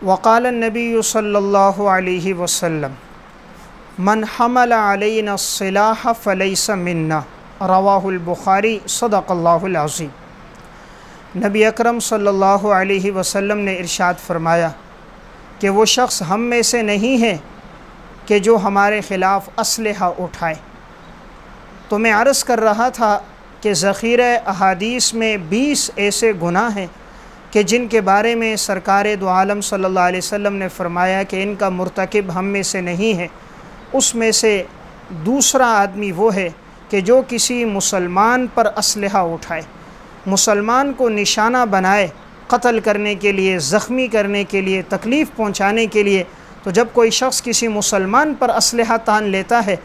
وقال النبی صلی اللہ علیہ وسلم من حمل علینا السلاح فلیس منا رواہ البخاری صدق اللہ العظیم۔ نبی اکرم صلی اللہ علیہ وسلم نے ارشاد فرمایا کہ وہ شخص ہم میں سے نہیں ہے کہ جو ہمارے خلاف اسلحہ اٹھائے۔ تو میں عرض کر رہا تھا کہ ذخیرہ احادیث میں 20 ایسے گناہ ہیں کہ جن کے بارے میں سرکار دو عالم صلی اللہ علیہ وسلم نے فرمایا کہ ان کا مرتکب ہم میں سے نہیں ہے۔ اس میں سے دوسرا آدمی وہ ہے کہ جو کسی مسلمان پر اسلحہ اٹھائے، مسلمان کو نشانہ بنائے قتل کرنے کے لیے، زخمی کرنے کے لیے، تکلیف پہنچانے کے لیے۔ تو جب کوئی شخص کسی مسلمان پر اسلحہ تان لیتا ہے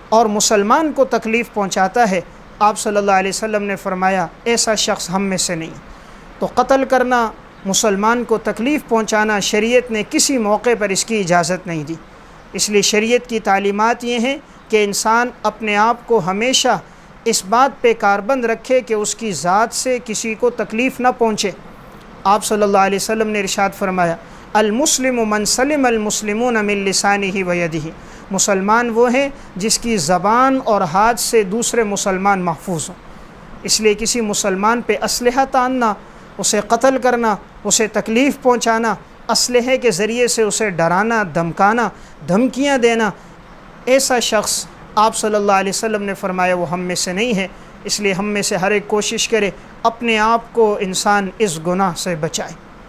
اور مسلمان کو تکلیف پہنچاتا ہے، آپ صلی اللہ علیہ وسلم نے فرمایا ایسا شخص ہم میں سے نہیں۔ تو قتل کرنا، مسلمان کو تکلیف پہنچانا شریعت نے کسی موقع پر اس کی اجازت نہیں دی۔ اس لیے شریعت کی تعلیمات یہ ہیں کہ انسان اپنے آپ کو ہمیشہ اس بات پہ کاربند رکھے کہ اس کی ذات سے کسی کو تکلیف نہ پہنچے۔ آپ صلی اللہ علیہ وسلم نے ارشاد فرمایا المسلم من سلم المسلمون من لسانہ و یدہ، مسلمان وہ ہے جس کی زبان اور ہاتھ سے دوسرے مسلمان محفوظ ہوں۔ اس لیے کسی مسلمان پہ اسلحہ تاننا، اسے قتل کرنا، اسے تکلیف پہنچانا، اسلحے کے ذریعے سے اسے ڈرانا، دھمکانا، دھمکیاں دینا، ایسا شخص آپ صلی اللہ علیہ وسلم نے فرمایا وہ ہم میں سے نہیں ہے۔ اس لیے ہم میں سے ہر ایک کوشش کرے اپنے آپ کو انسان اس گناہ سے بچائے۔